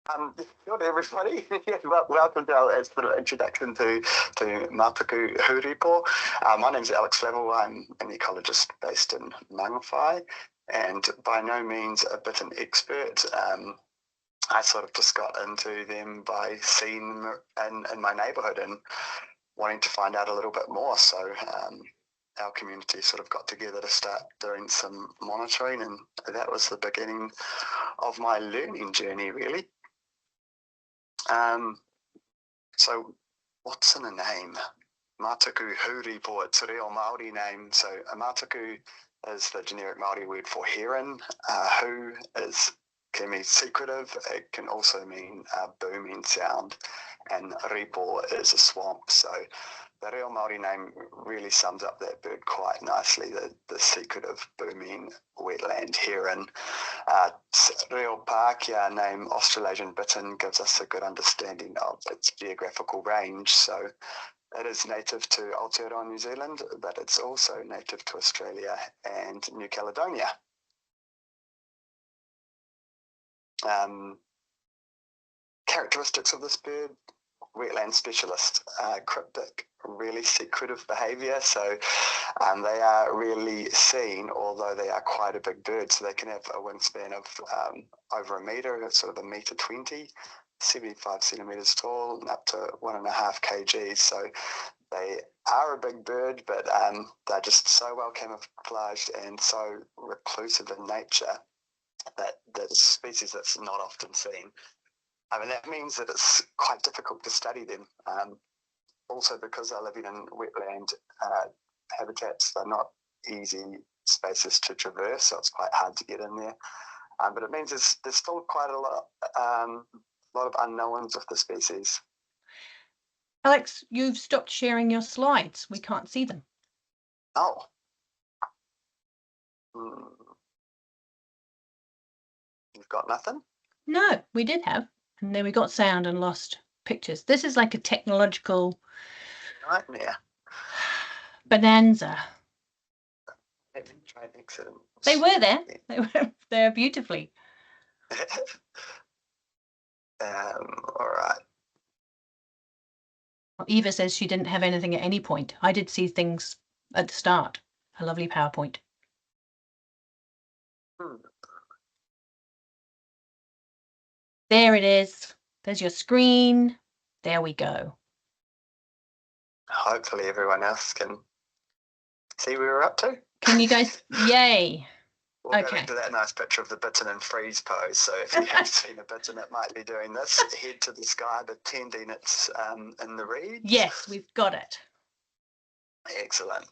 Good everybody. Welcome to our sort of introduction to matuku hūrepo. My name's Alex Flavell. I'm an ecologist based in Mangawhai, and by no means a bittern expert. I sort of just got into them by seeing them in my neighbourhood and wanting to find out a little bit more. So our community sort of got together to start doing some monitoring, and that was the beginning of my learning journey, really. So what's in a name? Matuku hūrepo, it's a real Māori name. So a matuku is the generic Māori word for heron. Hū is can mean secretive. It can also mean booming sound, and repo is a swamp. So the real Māori name really sums up that bird quite nicely, the secretive booming wetland heron. Real Pākehā name Australasian bittern gives us a good understanding of its geographical range. So it is native to Aotearoa, New Zealand, but it's also native to Australia and New Caledonia. Characteristics of this bird: wetland specialist, cryptic, really secretive behaviour. So they are rarely seen, although they are quite a big bird. So they can have a wingspan of over a metre, sort of 1.20 meters, 75 centimetres tall, and up to 1.5 kgs. So they are a big bird, but they're just so well camouflaged and so reclusive in nature that the species that's not often seen. And that means that it's quite difficult to study them. Also, because they're living in wetland habitats, they're not easy spaces to traverse, so it's quite hard to get in there. But it means there's still quite a lot of unknowns of the species. Alex, you've stopped sharing your slides. We can't see them. Oh. You've got nothing? No, we did have. And then we got sound and lost pictures. This is like a technological nightmare. Bonanza. Let me try and exit. They were there. They were there beautifully. All right. Eva says she didn't have anything at any point. I did see things at the start. A lovely PowerPoint. There it is. There's your screen. There we go. Hopefully everyone else can see where we're up to. Can you guys? Yay. We'll go back to that nice picture of the bittern in freeze pose. So if you have seen a bittern, it might be doing this. Head to the sky, pretending it's in the reeds. Yes, we've got it. Excellent.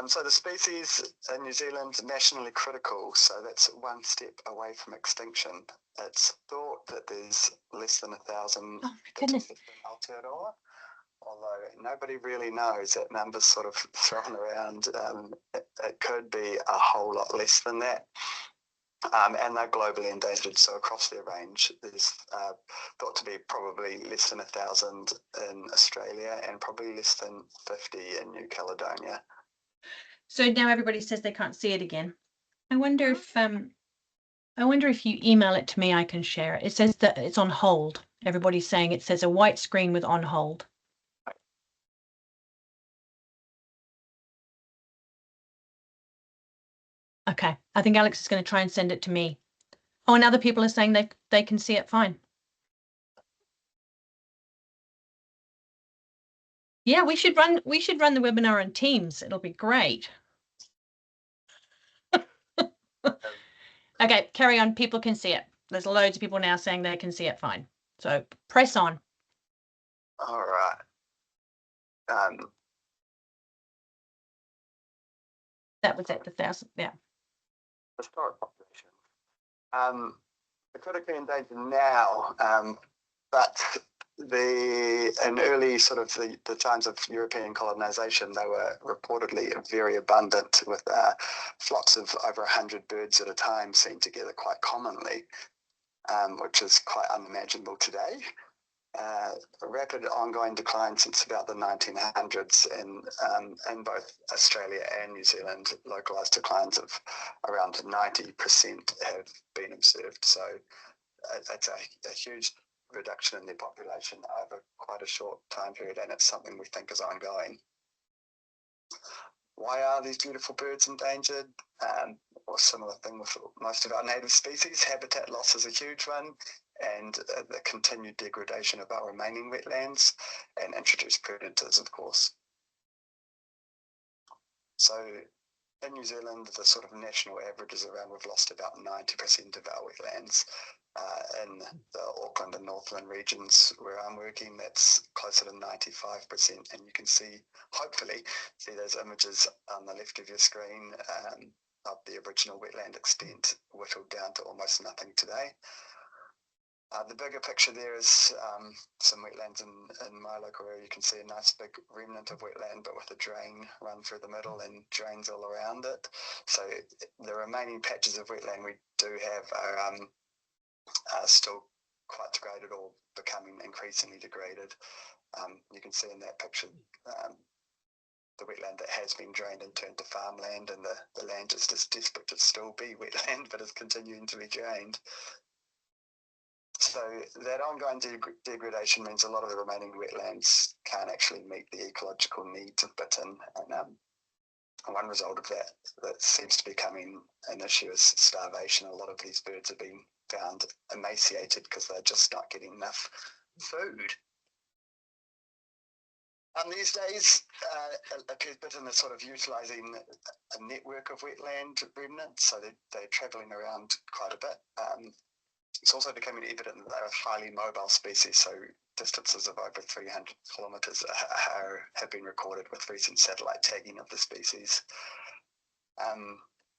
So the species in New Zealand is nationally critical, so that's one step away from extinction. It's thought that there's less than 1,000 bittern in Aotearoa, although nobody really knows. That number's sort of thrown around. It could be a whole lot less than that. And they're globally endangered, so across their range, there's thought to be probably less than 1,000 in Australia and probably less than 50 in New Caledonia. So now everybody says they can't see it again. I wonder if you email it to me, I can share it. It says that it's on hold. Everybody's saying it says a white screen with on hold. Okay, I think Alex is going to try and send it to me. Oh, and other people are saying they can see it fine. Yeah, we should run the webinar on Teams. It'll be great. Okay, carry on. People can see it. There's loads of people now saying they can see it fine. So press on. All right. That was at the 1,000. Yeah. Historic population. They're critically endangered now, but in early sort of the times of European colonisation, they were reportedly very abundant, with flocks of over 100 birds at a time seen together quite commonly, which is quite unimaginable today. A rapid ongoing decline since about the 1900s in both Australia and New Zealand. Localised declines of around 90% have been observed. So it's a huge reduction in their population over quite a short time period, and it's something we think is ongoing. Why are these beautiful birds endangered? Or similar thing with most of our native species, habitat loss is a huge one, and the continued degradation of our remaining wetlands and introduced predators, of course. So in New Zealand, the sort of national average is around, we've lost about 90% of our wetlands. In the Auckland and Northland regions where I'm working, that's closer to 95%. And you can hopefully see those images on the left of your screen of the original wetland extent whittled down to almost nothing today. The bigger picture there is some wetlands in my local area. You can see a nice big remnant of wetland, but with a drain run through the middle and drains all around it. So the remaining patches of wetland we do have are still quite degraded or becoming increasingly degraded. You can see in that picture the wetland that has been drained and turned to farmland, and the land is just desperate to still be wetland, but is continuing to be drained. So that ongoing degradation means a lot of the remaining wetlands can't actually meet the ecological needs of Bittern, and one result of that seems to be becoming an issue is starvation. A lot of these birds are being found emaciated because they're just not getting enough food. These days, Bittern is sort of utilising a network of wetland remnants, so they're travelling around quite a bit. It's also becoming evident that they're a highly mobile species, so distances of over 300 kilometres have been recorded with recent satellite tagging of the species.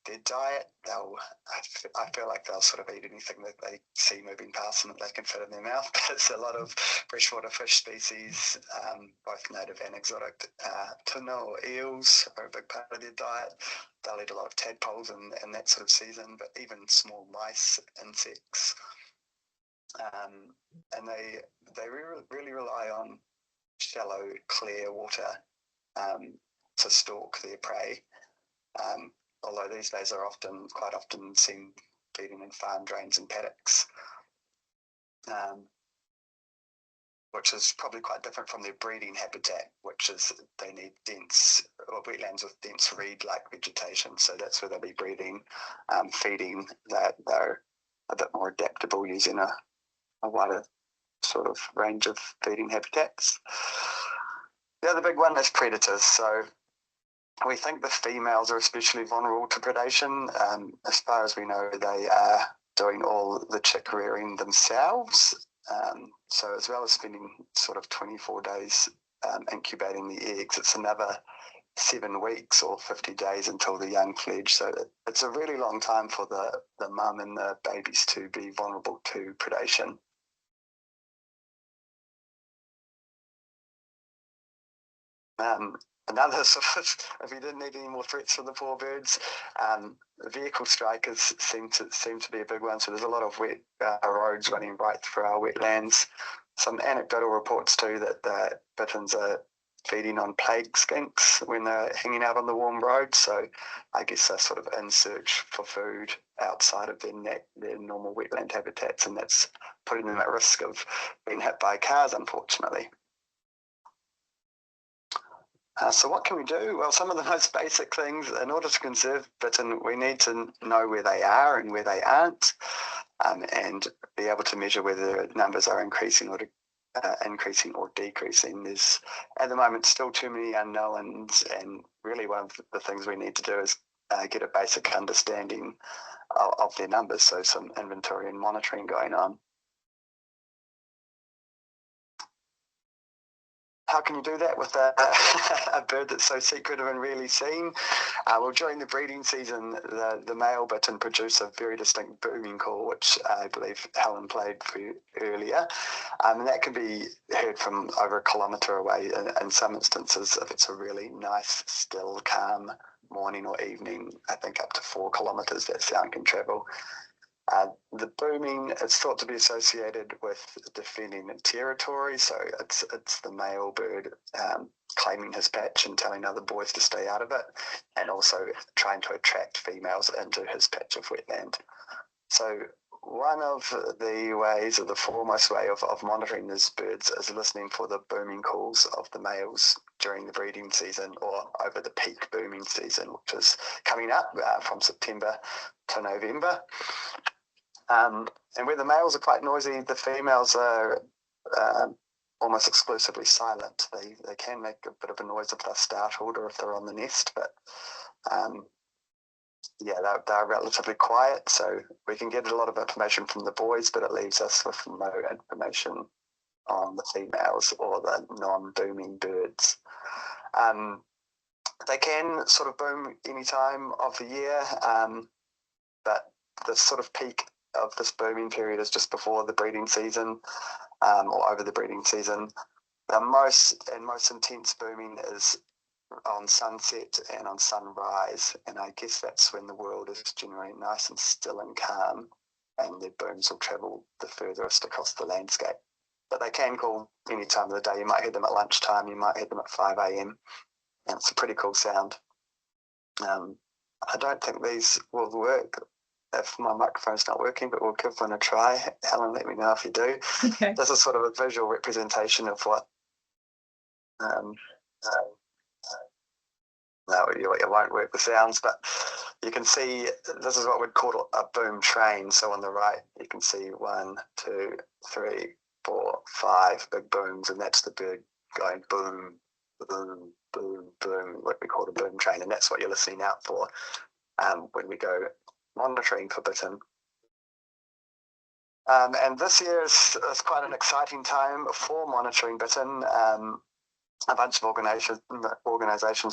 Their diet, I feel like they'll sort of eat anything that they see moving past them that they can fit in their mouth. There's a lot of freshwater fish species, both native and exotic. Tuna or eels are a big part of their diet. They'll eat a lot of tadpoles in that sort of season, but even small mice, insects. And they really rely on shallow, clear water to stalk their prey. Although these days are quite often seen feeding in farm drains and paddocks, which is probably quite different from their breeding habitat, which is they need wetlands with dense reed-like vegetation. So that's where they'll be breeding, feeding. They're a bit more adaptable using a wider sort of range of feeding habitats. The other big one is predators. So we think the females are especially vulnerable to predation. As far as we know, they are doing all the chick rearing themselves. So as well as spending sort of 24 days incubating the eggs, it's another 7 weeks or 50 days until the young fledge. So it's a really long time for the mum and the babies to be vulnerable to predation. Another sort of, if you didn't need any more threats for the poor birds, vehicle strikers seem to be a big one. So there's a lot of wet roads running right through our wetlands. Some anecdotal reports too that the bitterns are feeding on plague skinks when they're hanging out on the warm road. So I guess they're sort of in search for food outside of their normal wetland habitats, and that's putting them at risk of being hit by cars, unfortunately. So what can we do? Well, some of the most basic things, in order to conserve bittern, we need to know where they are and where they aren't, and be able to measure whether numbers are increasing or decreasing. There's, at the moment, still too many unknowns, and really one of the things we need to do is get a basic understanding of their numbers, so some inventory and monitoring going on. How can you do that with a bird that's so secretive and rarely seen? Well, during the breeding season, the male bittern produce a very distinct booming call, which I believe Helen played for you earlier. And that can be heard from over a kilometre away in some instances if it's a really nice, still, calm morning or evening. I think up to 4 kilometres that sound can travel. The booming is thought to be associated with defending territory, so it's the male bird claiming his patch and telling other boys to stay out of it, and also trying to attract females into his patch of wetland. So one of the ways, or the foremost way of monitoring these birds, is listening for the booming calls of the males during the breeding season, or over the peak booming season, which is coming up from September to November. And where the males are quite noisy, the females are almost exclusively silent. They can make a bit of a noise if they're startled or if they're on the nest, but yeah, they're relatively quiet, so we can get a lot of information from the boys, but it leaves us with no information on the females or the non-booming birds. They can sort of boom any time of the year, but the sort of peak of this booming period is just before the breeding season, or over the breeding season. The most intense booming is on sunset and on sunrise, and I guess that's when the world is generally nice and still and calm, and the booms will travel the furthest across the landscape. But they can call any time of the day. You might hear them at lunchtime, you might hear them at 5 a.m, and it's a pretty cool sound. I don't think these will work if my microphone's not working, but we'll give one a try. Helen, let me know if you do. Okay. This is sort of a visual representation of what no, it won't work, the sounds, but you can see this is what we'd call a boom train. So on the right, you can see 1, 2, 3, 4, 5 big booms, and that's the bird going boom, boom, boom, boom, what we call a boom train, and that's what you're listening out for when we go monitoring for bittern. And this year is quite an exciting time for monitoring bittern. A bunch of organisations,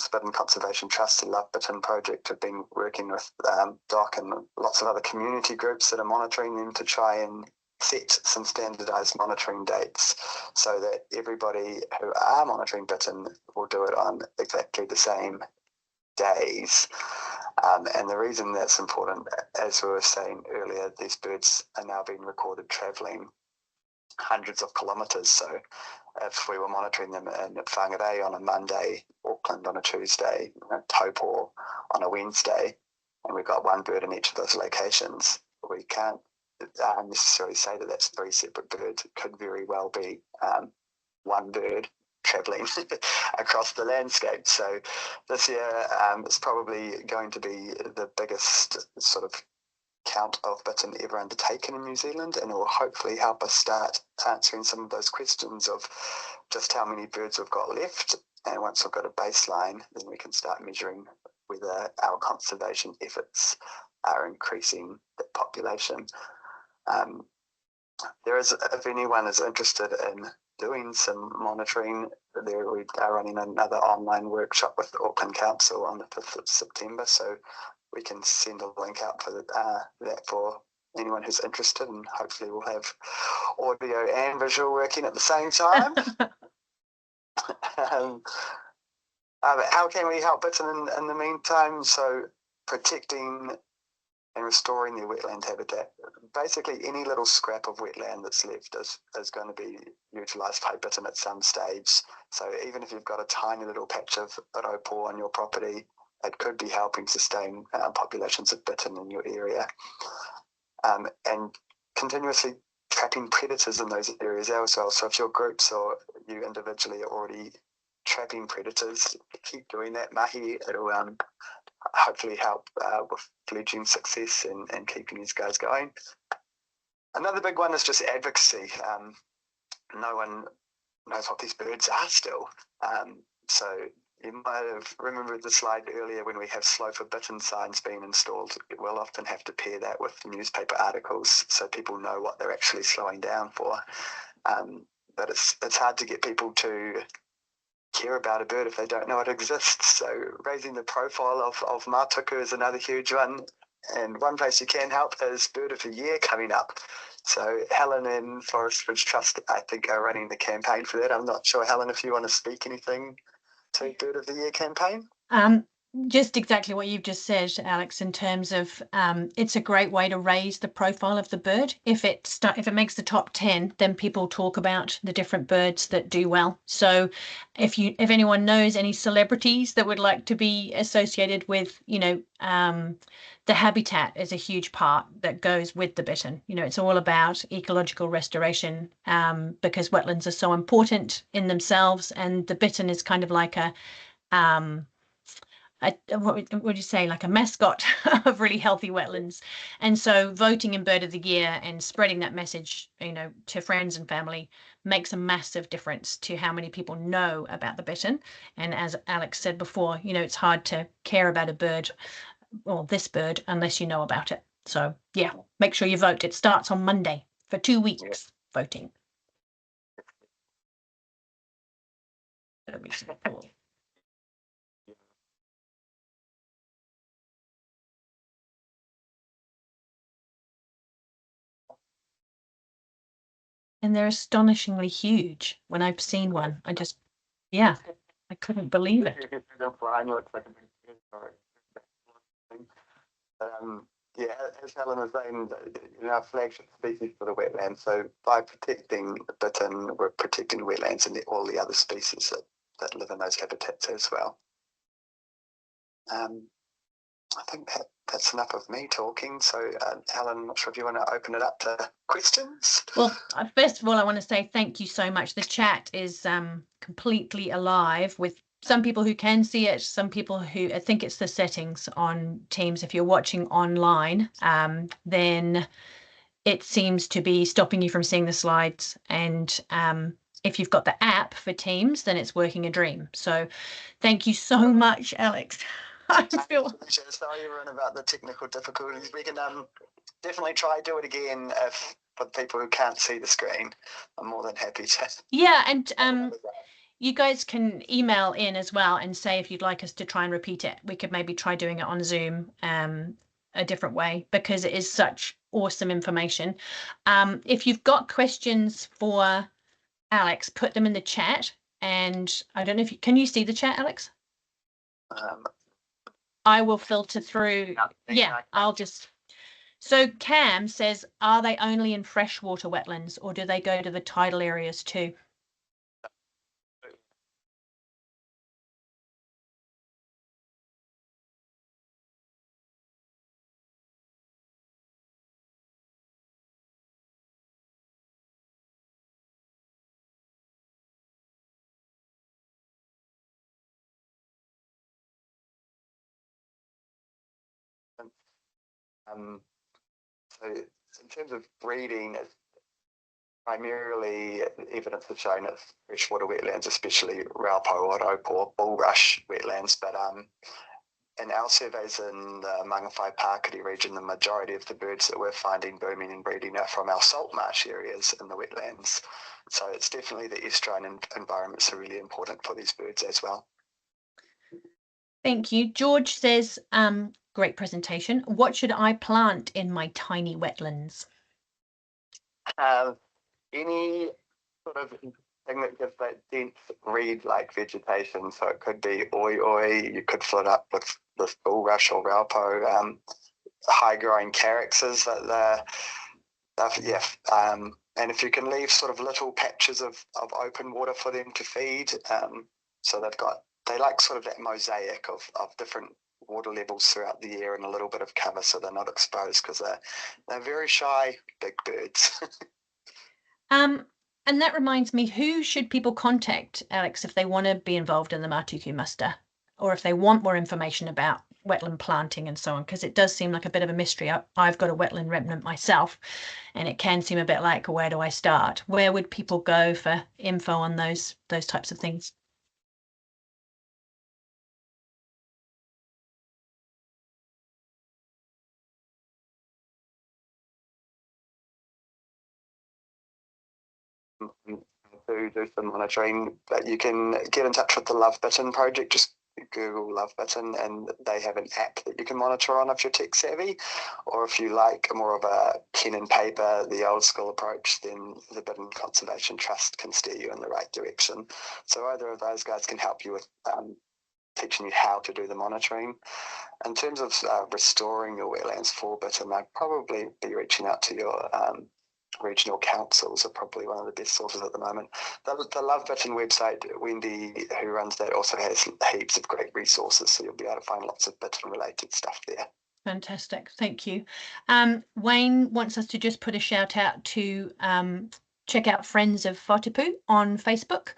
the Bittern Conservation Trust, the Love Bittern Project, have been working with DOC and lots of other community groups that are monitoring them to try and set some standardised monitoring dates so that everybody who are monitoring bittern will do it on exactly the same days. And the reason that's important, as we were saying earlier, these birds are now being recorded travelling hundreds of kilometres. So if we were monitoring them in Whangarei on a Monday, Auckland on a Tuesday, Taupo on a Wednesday, and we've got one bird in each of those locations, we can't necessarily say that that's 3 separate birds. It could very well be one bird travelling across the landscape. So this year it's probably going to be the biggest sort of count of bittern ever undertaken in New Zealand, and it will hopefully help us start answering some of those questions of just how many birds we've got left. And once we've got a baseline, then we can start measuring whether our conservation efforts are increasing the population. If anyone is interested in doing some monitoring, we are running another online workshop with the Auckland Council on the 5th of September, so we can send a link out for that for anyone who's interested, and hopefully we'll have audio and visual working at the same time. How can we help bittern in the meantime? So protecting and restoring their wetland habitat. Basically, any little scrap of wetland that's left is going to be utilised by bittern at some stage. So even if you've got a tiny little patch of hūrepo on your property, it could be helping sustain populations of bittern in your area. And continuously trapping predators in those areas as well. So if your groups or you individually are already trapping predators, keep doing that mahi. It'll hopefully help with fledgling success and keeping these guys going. Another big one is just advocacy. No one knows what these birds are still. So you might have remembered the slide earlier when we have slow for bittern signs being installed. We'll often have to pair that with newspaper articles so people know what they're actually slowing down for. But it's hard to get people to care about a bird if they don't know it exists. So raising the profile of matuku is another huge one. And one place you can help is Bird of the Year coming up. So Helen and Forest Ridge Trust, I think, are running the campaign for that. I'm not sure, Helen, if you want to speak anything to Bird of the Year campaign. Just exactly what you've just said, Alex, in terms of it's a great way to raise the profile of the bird. If it makes the top 10, then people talk about the different birds that do well. So if anyone knows any celebrities that would like to be associated with, the habitat is a huge part that goes with the bittern. It's all about ecological restoration, because wetlands are so important in themselves, and the bittern is kind of like what would you say, like a mascot of really healthy wetlands. And so voting in Bird of the Year and spreading that message, to friends and family makes a massive difference to how many people know about the bittern. And as Alex said before, it's hard to care about a bird or this bird unless you know about it. So yeah, make sure you vote. It starts on Monday for 2 weeks voting. That'll be so cool. And they're astonishingly huge. When I've seen one, I couldn't believe it. Yeah, as Helen was saying, our flagship species for the wetland. So by protecting the bittern, we're protecting the wetlands and all the other species that live in those habitats as well. I think that's enough of me talking. So, Helen, I'm not sure if you want to open it up to questions. Well, first of all, I want to say thank you so much. The chat is completely alive with some people who can see it, some people who, I think it's the settings on Teams. If you're watching online, then it seems to be stopping you from seeing the slides. And if you've got the app for Teams, then it's working a dream. So thank you so much, Alex. I feel sorry everyone about the technical difficulties. We can definitely try do it again for people who can't see the screen. I'm more than happy to. Yeah, and you guys can email in as well and say if you'd like us to try and repeat it. We could maybe try doing it on Zoom a different way, because it is such awesome information. If you've got questions for Alex, put them in the chat. And I don't know if can you see the chat, Alex? I will filter through. Yeah, I'll just. So Cam says, are they only in freshwater wetlands, or do they go to the tidal areas too? So in terms of breeding, it's primarily evidence has shown it's freshwater wetlands, especially hūrepo, hūrepo, bulrush wetlands. But in our surveys in the Mangawhai Pakari region, the majority of the birds that we're finding booming and breeding are from our salt marsh areas in the wetlands. So it's definitely the estuarine environments are really important for these birds as well. Thank you. George says, great presentation. What should I plant in my tiny wetlands? Any sort of thing that gives that dense reed-like vegetation. So it could be oi, you could fill it up with bulrush or hūrepo, high-growing calyxes and if you can leave sort of little patches of open water for them to feed, so they like sort of that mosaic of different water levels throughout the year and a little bit of cover so they're not exposed, because they're very shy big birds. And that reminds me, who should people contact, Alex, if they want to be involved in the matuku muster, or if they want more information about wetland planting and so on? Because it does seem like a bit of a mystery. I've got a wetland remnant myself, and it can seem a bit like, where do I start? Where would people go for info on those types of things? To do some monitoring, but you can get in touch with the Love Bittern project. Just Google Love Bittern and they have an app that you can monitor on if you're tech savvy, or if you like more of a pen and paper, the old school approach, then the Bittern Conservation Trust can steer you in the right direction. So either of those guys can help you with teaching you how to do the monitoring. In terms of restoring your wetlands for bittern, I'd probably be reaching out to your regional councils are probably one of the best sources at the moment. The Love Bittern website, Wendy, who runs that, also has heaps of great resources, so you'll be able to find lots of bittern related stuff there. Fantastic, thank you. Wayne wants us to just put a shout out to check out Friends of Whātepu on Facebook.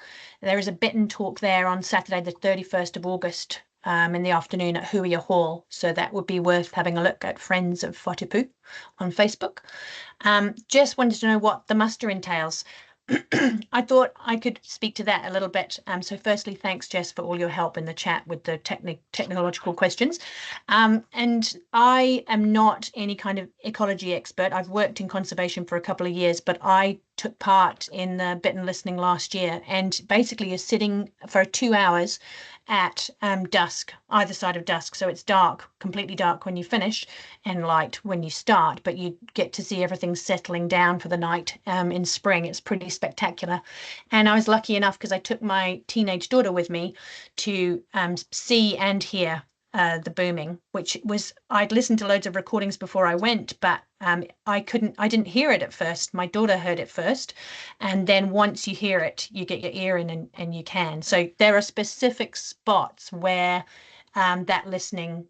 There is a bittern talk there on Saturday the 31st of August in the afternoon at Huia Hall, so that would be worth having a look at Friends of Whātepu on Facebook. Just wanted to know what the muster entails. I thought I could speak to that a little bit. So firstly, thanks, Jess, for all your help in the chat with the technological questions. And I am not any kind of ecology expert. I've worked in conservation for a couple of years, but I took part in the bittern listening last year, and basically you're sitting for 2 hours at dusk, either side of dusk. So it's dark, completely dark when you finish and light when you start, but you get to see everything settling down for the night in spring. It's pretty spectacular. And I was lucky enough because I took my teenage daughter with me to see and hear the booming, which was, I'd listened to loads of recordings before I went, but I didn't hear it at first. My daughter heard it first, and then once you hear it, you get your ear in and you can. So there are specific spots where that listening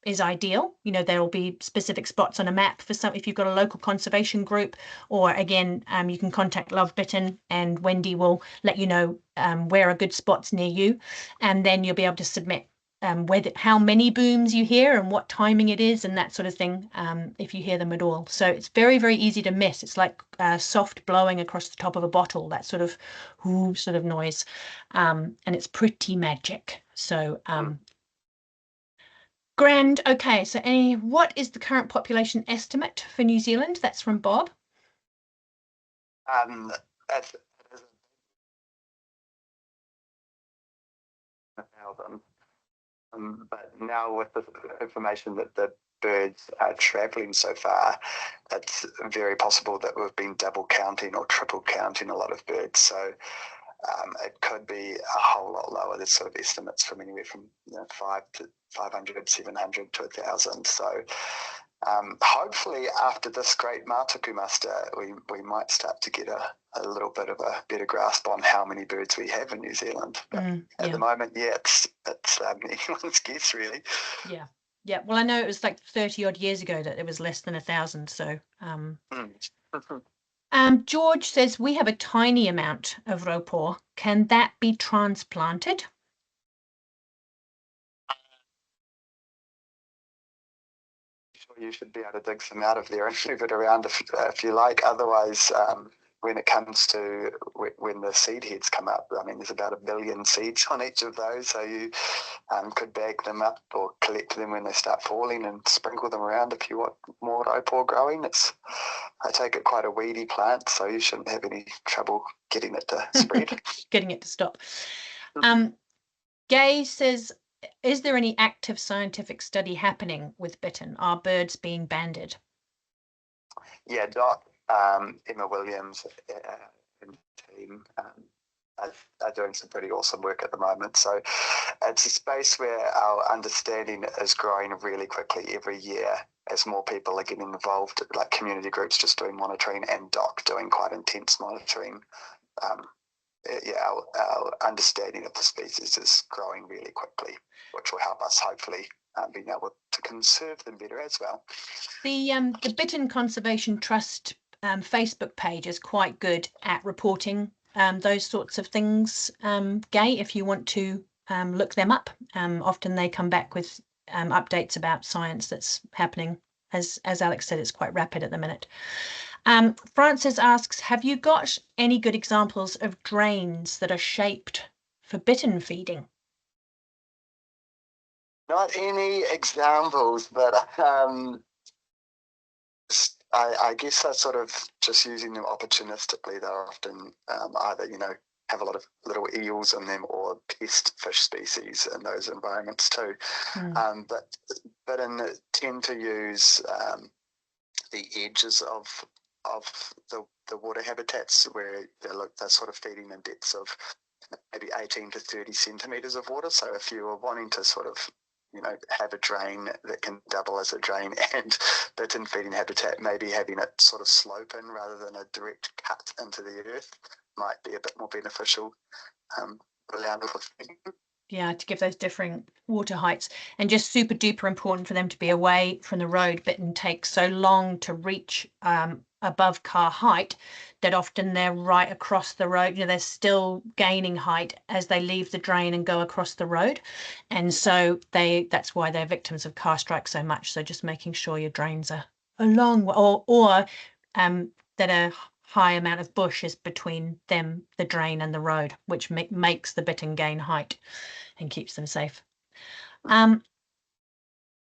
is ideal. You know, there will be specific spots on a map for some, if you've got a local conservation group, or again, you can contact Love Bittern and Wendy will let you know where are good spots near you, and then you'll be able to submit how many booms you hear and what timing it is and that sort of thing, if you hear them at all. So it's very, very easy to miss. It's like soft blowing across the top of a bottle, that sort of whoo sort of noise, and it's pretty magic. So grand. Okay, so what is the current population estimate for New Zealand? That's from Bob. It is 1,000. But now with the information that the birds are travelling so far, it's very possible that we've been double counting or triple counting a lot of birds. So it could be a whole lot lower. There's sort of estimates from anywhere from 500, 700 to 1,000. So hopefully after this great matuku muster, we might start to get a little bit of a better grasp on how many birds we have in New Zealand. But at the moment, it's anyone's guess, really. Yeah. Well, I know it was like 30 odd years ago that it was less than 1,000. So George says we have a tiny amount of hūrepo. Can that be transplanted? You should be able to dig some out of there and move it around if you like. Otherwise, when it comes to when the seed heads come up, I mean, there's about 1 billion seeds on each of those, so you could bag them up or collect them when they start falling and sprinkle them around if you want more hūrepo growing. I take it quite a weedy plant, so you shouldn't have any trouble getting it to spread. Getting it to stop. Gay says, is there any active scientific study happening with bittern? Are birds being banded? Yeah, Doc, Emma Williams and team are doing some pretty awesome work at the moment. So it's a space where our understanding is growing really quickly every year as more people are getting involved, like community groups just doing monitoring and Doc doing quite intense monitoring. Our understanding of the species is growing really quickly, which will help us hopefully being able to conserve them better as well. The Bittern Conservation Trust Facebook page is quite good at reporting those sorts of things, Gay, if you want to look them up. Often they come back with updates about science that's happening. As Alex said, it's quite rapid at the minute. Francis asks, have you got any good examples of drains that are shaped for bittern feeding? Not any examples, but I guess they're sort of just using them opportunistically. They're often either, have a lot of little eels in them or pest fish species in those environments too. But tend to use the edges of the water habitats where they're sort of feeding in depths of maybe 18 to 30 centimetres of water. So if you were wanting to sort of, have a drain that can double as a drain and bittern feeding habitat, maybe having it sort of slope in rather than a direct cut into the earth might be a bit more beneficial. Yeah, to give those different water heights, and just super duper important for them to be away from the road. Bittern takes so long to reach above car height that often they're right across the road. They're still gaining height as they leave the drain and go across the road, and so that's why they're victims of car strikes so much. So just making sure your drains are along, or that a high amount of bush is between them, the drain, and the road, which makes the bittern gain height and keeps them safe.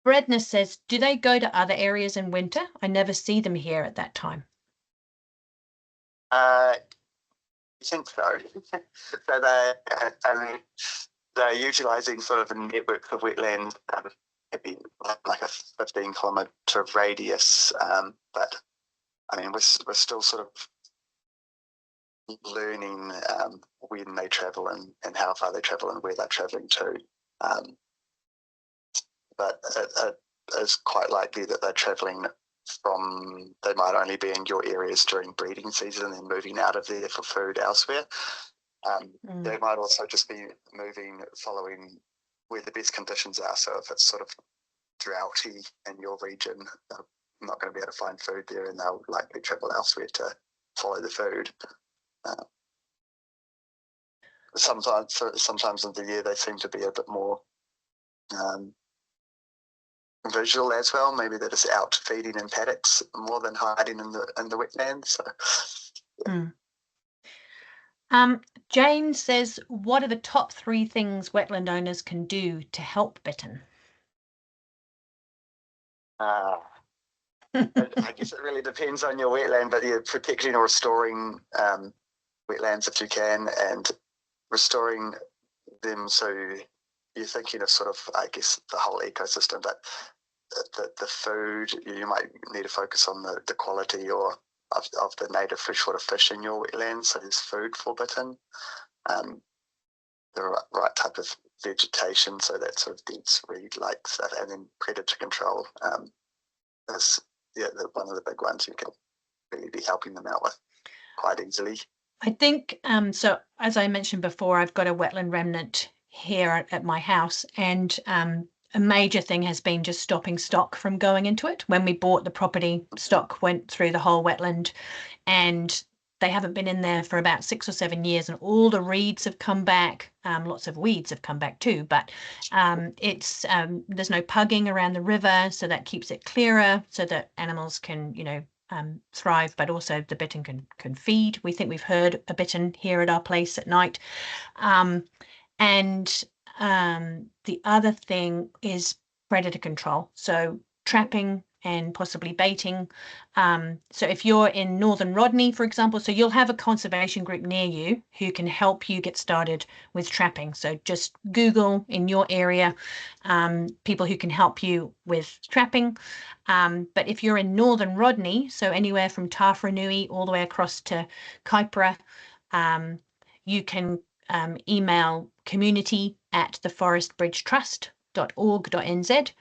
Bredna says, do they go to other areas in winter? I never see them here at that time. I think so. So they're utilising sort of a network of wetland, maybe like a 15-kilometre radius. But I mean, we're still sort of learning when they travel and how far they travel and where they're travelling to. But it is quite likely that they're travelling they might only be in your areas during breeding season and then moving out of there for food elsewhere. They might also just be moving following where the best conditions are. So if it's sort of droughty in your region, they're not going to be able to find food there and they'll likely travel elsewhere to follow the food. Sometimes in the year they seem to be a bit more visual as well. Maybe they're just out feeding in paddocks more than hiding in the wetlands. So, yeah. Jane says, what are the top 3 things wetland owners can do to help bittern? I guess it really depends on your wetland, but you're protecting or restoring wetlands if you can, and restoring them so you're thinking of sort of, I guess, the whole ecosystem, but the food, you might need to focus on the quality of the native freshwater fish in your wetlands, so there's food for bittern, the right type of vegetation, so that sort of dense reed-like stuff, and then predator control is one of the big ones you can really be helping them out with quite easily. I think, so as I mentioned before, I've got a wetland remnant here at my house, and a major thing has been just stopping stock from going into it. When we bought the property, stock went through the whole wetland, and they haven't been in there for about 6 or 7 years, and all the reeds have come back. Lots of weeds have come back too, but it's there's no pugging around the river, so that keeps it clearer so that animals can, thrive, but also the bittern can feed. We think we've heard a bittern here at our place at night. And the other thing is predator control, so trapping and possibly baiting. So if you're in Northern Rodney, for example, so you'll have a conservation group near you who can help you get started with trapping. So just Google in your area people who can help you with trapping. But if you're in Northern Rodney, so anywhere from Tawharanui all the way across to Kaipara, you can email community@theforestbridgetrust.org.nz.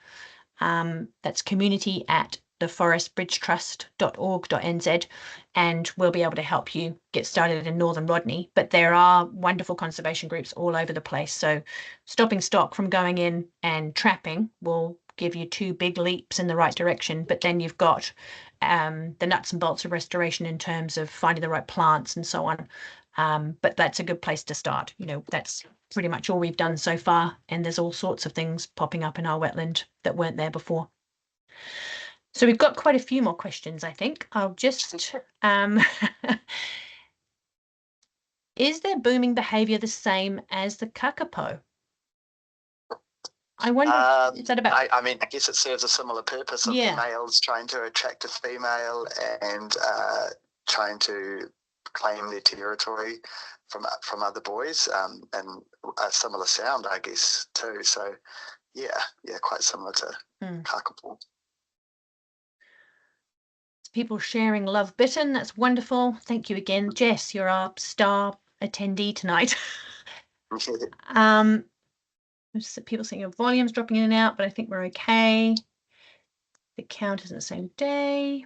That's community@theforestbridgetrust.org.nz, and we'll be able to help you get started in Northern Rodney. But there are wonderful conservation groups all over the place. So stopping stock from going in and trapping will give you 2 big leaps in the right direction. But then you've got the nuts and bolts of restoration in terms of finding the right plants and so on. But that's a good place to start. That's pretty much all we've done so far, and there's all sorts of things popping up in our wetland that weren't there before. So we've got quite a few more questions, I think. I'll just is their booming behavior the same as the kakapo? I wonder, is that about... I mean, I guess it serves a similar purpose of the males trying to attract a female and trying to claim their territory from other boys, and a similar sound, I guess, too. So, yeah, quite similar to kakapo. People sharing love bittern. That's wonderful. Thank you again, Jess. You're our star attendee tonight. People saying your volume's dropping in and out, but I think we're okay. The count is on the same day.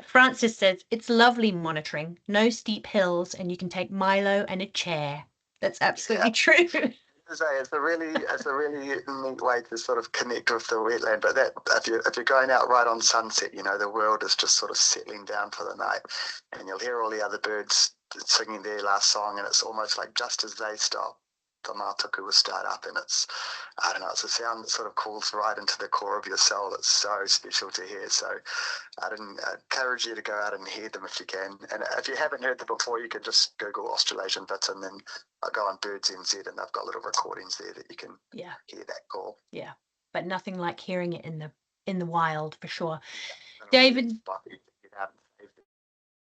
Francis says, it's lovely monitoring. No steep hills, and you can take Milo and a chair. That's absolutely true. It's a really neat way to sort of connect with the wetland. But that if you're going out right on sunset, you know, the world is just sort of settling down for the night, and you'll hear all the other birds singing their last song, and it's almost like just as they stop, the matuku will start up, and it's, I don't know, it's a sound that sort of calls right into the core of your soul. It's so special to hear. So I'd encourage you to go out and hear them if you can. And if you haven't heard them before, you can just Google Australasian bittern and go on Birds NZ, and they've got little recordings there that you can hear that call. Yeah, but nothing like hearing it in the wild for sure. David.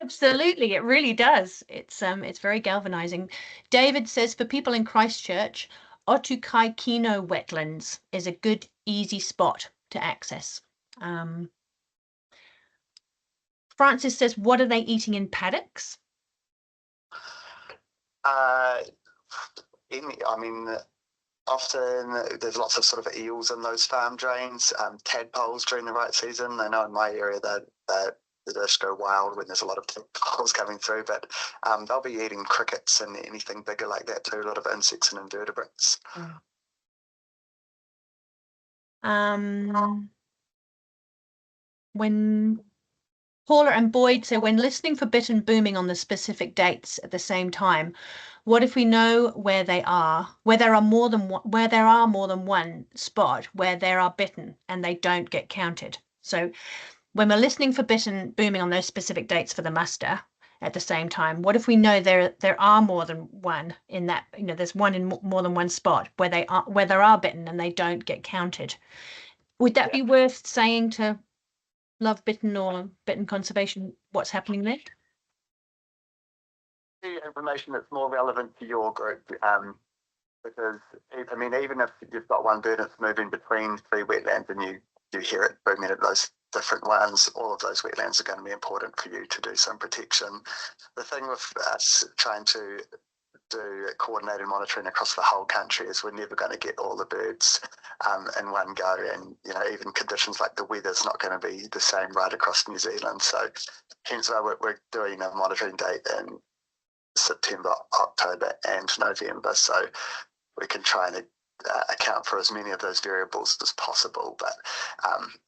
Absolutely, it really does. It's very galvanizing. David says for people in Christchurch, Otukaikino Wetlands is a good, easy spot to access. Francis says, what are they eating in paddocks? Often there's lots of sort of eels in those farm drains, tadpoles during the right season. I know in my area that they just go wild when there's a lot of tadpoles coming through, but they'll be eating crickets and anything bigger like that too, a lot of insects and invertebrates. When Paula and Boyd say, when listening for bittern booming on the specific dates at the same time, what if we know where they are, where there are more than one spot where there are bittern and they don't get counted? So when we're listening for bittern booming on those specific dates for the muster at the same time, what if we know there are more than one in that, you know, there's one in more than one spot where there are bittern and they don't get counted? Would that be worth saying to Love Bittern or Bittern Conservation what's happening there? The information that's more relevant to your group, because I mean, even if you've got one bird that's moving between three wetlands and you hear it booming at those different ones, all of those wetlands are going to be important for you to do some protection. The thing with us trying to do coordinated monitoring across the whole country is we're never going to get all the birds in one go, and you know, even conditions like the weather's not going to be the same right across New Zealand. So hence why we're doing a monitoring date in September, October and November, so we can try and account for as many of those variables as possible, but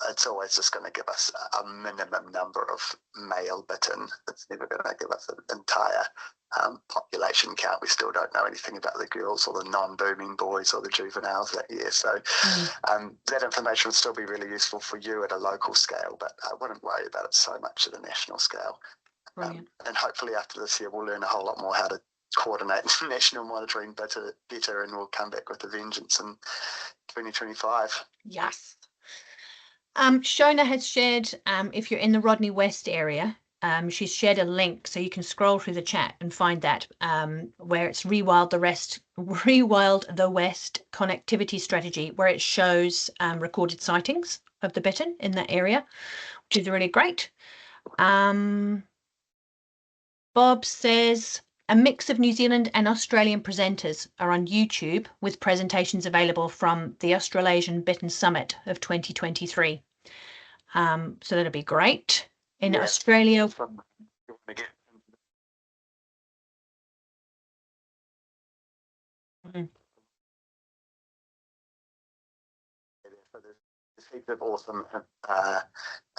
it's always just going to give us a minimum number of male bittern. It's never going to give us an entire population count. We still don't know anything about the girls or the non-booming boys or the juveniles that year, so that information would still be really useful for you at a local scale, but I wouldn't worry about it so much at a national scale. And hopefully after this year we'll learn a whole lot more how to coordinate national monitoring better, and we'll come back with a vengeance in 2025. Yes. Shona has shared, if you're in the Rodney West area, she's shared a link, so you can scroll through the chat and find that, where it's Rewild the West connectivity strategy, where it shows recorded sightings of the bittern in that area, which is really great. Bob says, a mix of New Zealand and Australian presenters are on YouTube with presentations available from the Australasian Bittern Summit of 2023. So that'll be great. In Australia. There's heaps of awesome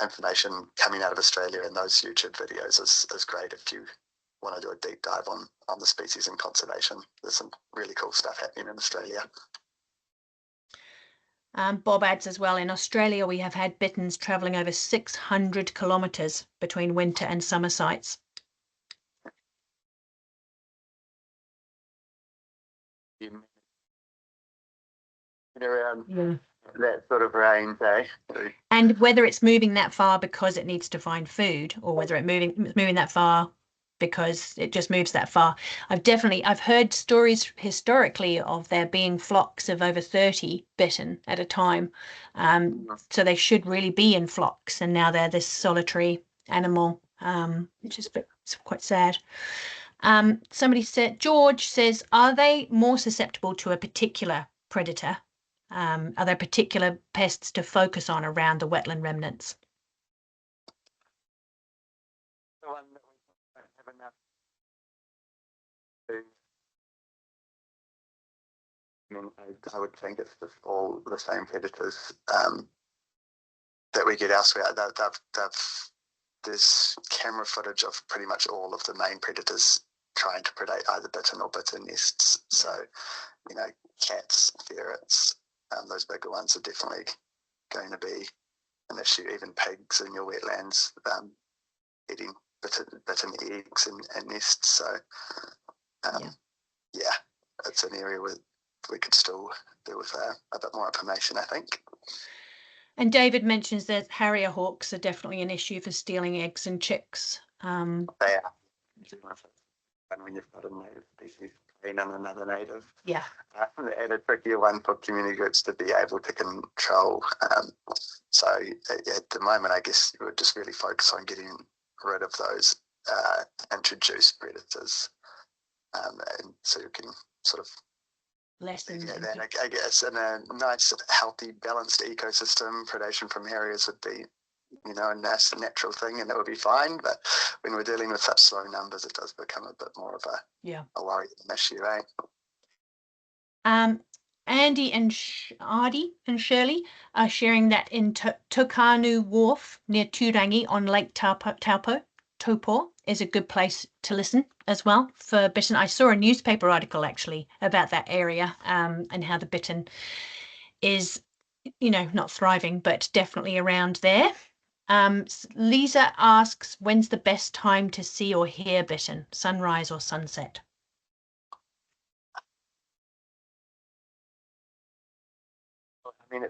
information coming out of Australia, and those YouTube videos is great if you want to do a deep dive on the species and conservation. There's some really cool stuff happening in Australia. Bob adds as well, in Australia we have had bitterns travelling over 600 kilometres between winter and summer sites. Around that sort of range, eh? And whether it's moving that far because it needs to find food, or whether it's moving that far because it just moves that far. I've heard stories historically of there being flocks of over 30 bittern at a time. So they should really be in flocks, and now they're this solitary animal, which is quite sad. Somebody said, George says, are they more susceptible to a particular predator? Are there particular pests to focus on around the wetland remnants? The one that we don't have enough to, I mean, I would think it's just all the same predators that we get elsewhere. There's camera footage of pretty much all of the main predators trying to predate either bittern or bittern nests. So, you know, cats, ferrets, those bigger ones are definitely going to be an issue. Even pigs in your wetlands eating bittern eggs and nests. So, yeah, it's an area where we could still do with a bit more information, I think. And David mentions that harrier hawks are definitely an issue for stealing eggs and chicks. They are. And when you've got a native species and another native. Yeah. And a trickier one for community groups to be able to control. So at the moment, I guess you would just really focus on getting rid of those introduced predators. And so you can sort of lessen. Then I guess in a nice, healthy, balanced ecosystem, predation from areas would be, you know, a nice natural thing, and it would be fine. But when we're dealing with such slow numbers, it does become a bit more of a worry, an issue, eh? Andy and Ardy and Shirley are sharing that in Tokanu Wharf near Turangi on Lake Taupo is a good place to listen as well for bittern. I saw a newspaper article actually about that area and how the bittern is, you know, not thriving, but definitely around there. Lisa asks, when's the best time to see or hear bittern, sunrise or sunset? I mean,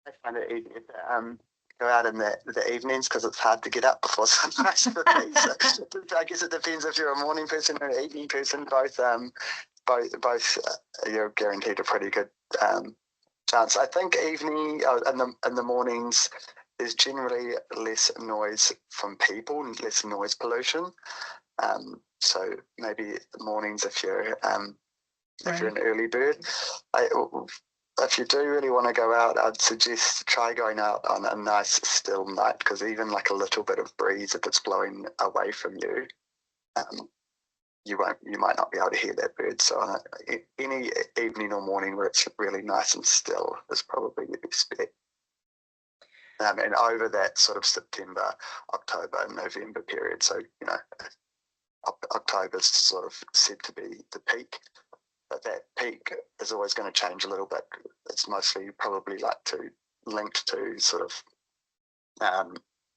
I find it easier to go out in the evenings because it's hard to get up before sunrise for me. So I guess it depends if you're a morning person or an evening person. Both you're guaranteed a pretty good chance. I think evening in the mornings there's generally less noise from people and less noise pollution. So maybe the mornings if you're an early bird. If you do really want to go out, I'd suggest try going out on a nice still night, because even like a little bit of breeze, if it's blowing away from you, you might not be able to hear that bird. So any evening or morning where it's really nice and still is probably your best bet. And over that sort of September, October, and November period. So, you know, October's sort of said to be the peak. But that peak is always going to change a little bit. It's mostly probably linked to sort of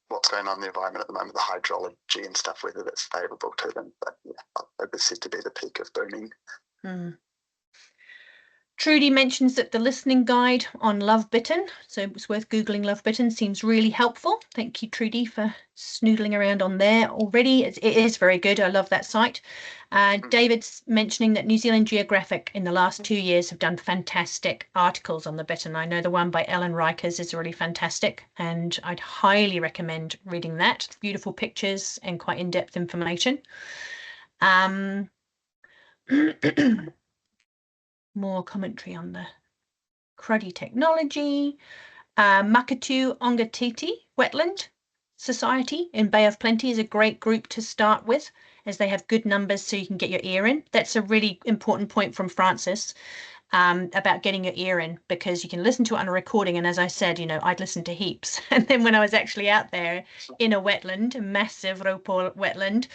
what's going on in the environment at the moment, the hydrology and stuff, whether that's favourable to them. But yeah, it's said to be the peak of booming. Trudy mentions that the listening guide on love bittern, so it's worth Googling love bittern, seems really helpful. Thank you, Trudy, for snoodling around on there already. It is very good. I love that site. David's mentioning that New Zealand Geographic in the last 2 years have done fantastic articles on the bittern. I know the one by Ellen Rikers is really fantastic, and I'd highly recommend reading that. It's beautiful pictures and quite in-depth information. More commentary on the cruddy technology. Makatu Ongatiti Wetland Society in Bay of Plenty is a great group to start with, as they have good numbers so you can get your ear in. That's a really important point from Francis about getting your ear in, because you can listen to it on a recording. And as I said, you know, I'd listen to heaps. And then when I was actually out there in a wetland, a massive hūrepo wetland,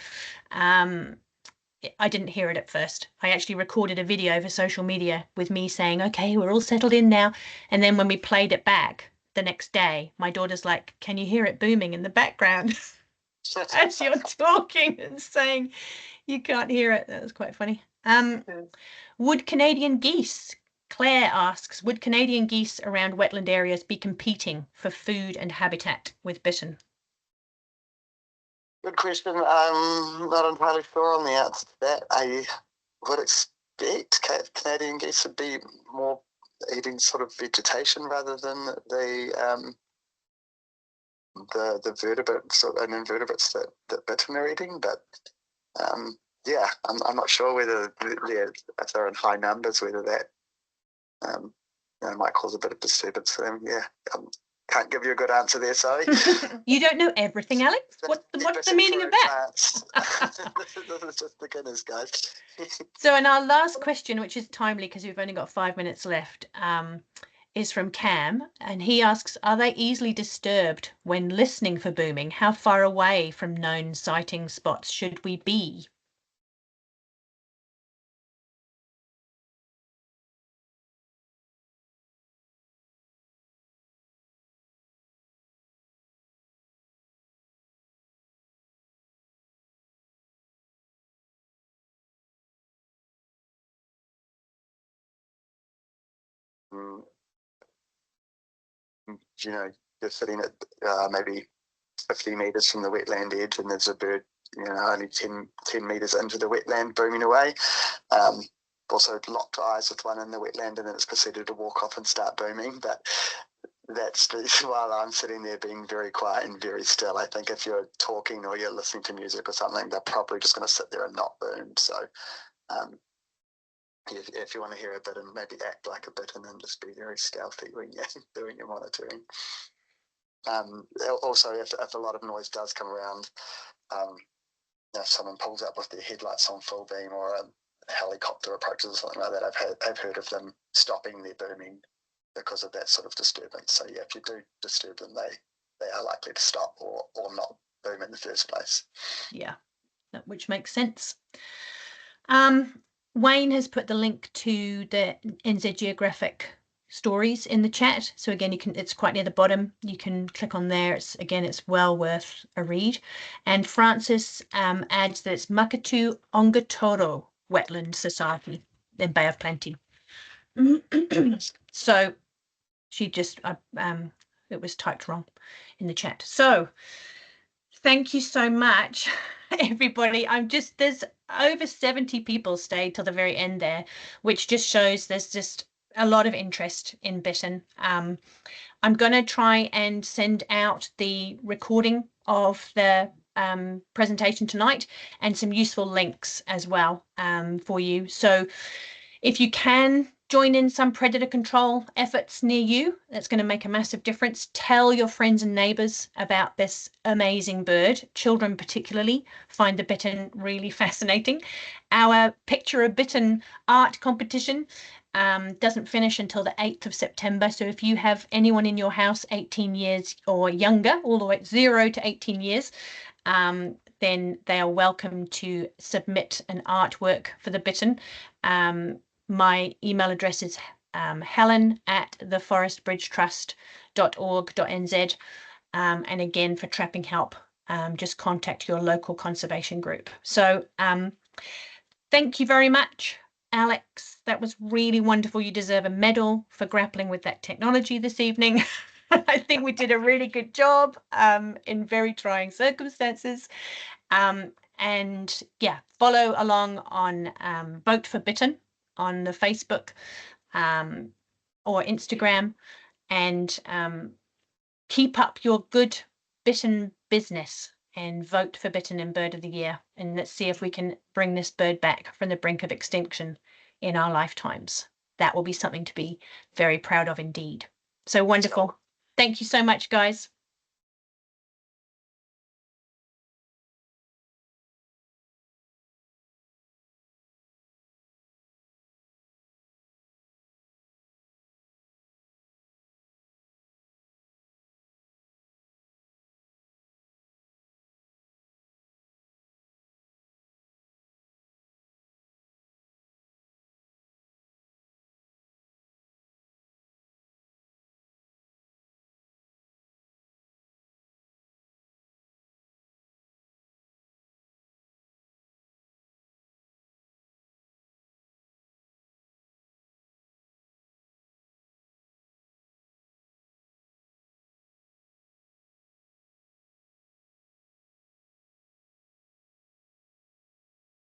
I didn't hear it at first. I actually recorded a video for social media with me saying, okay, we're all settled in now. And then when we played it back the next day, my daughter's like, can you hear it booming in the background as you're talking and saying you can't hear it? That was quite funny. Would Canadian geese, Claire asks, would Canadian geese around wetland areas be competing for food and habitat with bittern? Good question. I'm not entirely sure on the answer to that. I would expect Canadian geese would be more eating sort of vegetation rather than the vertebrates and invertebrates that bittern are eating. But yeah, I'm not sure whether if they're in high numbers, whether that might cause a bit of disturbance for them. Yeah, can't give you a good answer there. Sorry. You don't know everything, Alex. What's the meaning of that? This is just beginners, guys. So, and our last question, which is timely because we've only got 5 minutes left, is from Cam, and he asks, are they easily disturbed when listening for booming? How far away from known sighting spots should we be? You know, you're sitting at maybe 50 meters from the wetland edge, and there's a bird, only 10 meters into the wetland booming away. Also locked eyes with one in the wetland, and then it's proceeded to walk off and start booming. But that's while I'm sitting there being very quiet and very still. I think if you're talking or you're listening to music or something, they're probably just going to sit there and not boom. So if you want to hear a bit and maybe act like a bit, and then just be very stealthy when you're doing your monitoring. Also, if a lot of noise does come around, if someone pulls up with their headlights on full beam, or a helicopter approaches or something like that, I've heard of them stopping their booming because of that sort of disturbance. So yeah, if you do disturb them, they are likely to stop or not boom in the first place. Yeah, which makes sense. Wayne has put the link to the NZ Geographic stories in the chat. So again, it's quite near the bottom. You can click on there. It's well worth a read. And Francis adds that it's Makatu Ongatoro Wetland Society in Bay of Plenty. So she just it was typed wrong in the chat. So thank you so much, everybody. There's over 70 people stayed till the very end there, which just shows there's just a lot of interest in Bittern. I'm going to try and send out the recording of the presentation tonight and some useful links as well for you. So if you can join in some predator control efforts near you, that's going to make a massive difference. Tell your friends and neighbours about this amazing bird. Children particularly find the bittern really fascinating. Our Picture a Bittern art competition doesn't finish until the 8th of September. So if you have anyone in your house 18 years or younger, all the way 0 to 18 years, then they are welcome to submit an artwork for the bittern. My email address is helen@theforestbridgetrust.org.nz. And again, for trapping help, just contact your local conservation group. So thank you very much, Alex. That was really wonderful. You deserve a medal for grappling with that technology this evening. I think we did a really good job in very trying circumstances. And yeah, follow along on Vote for Bittern on the Facebook or Instagram, and keep up your good bittern business and vote for Bittern and Bird of the Year. And let's see if we can bring this bird back from the brink of extinction in our lifetimes. That will be something to be very proud of indeed. So wonderful. Thank you so much, guys.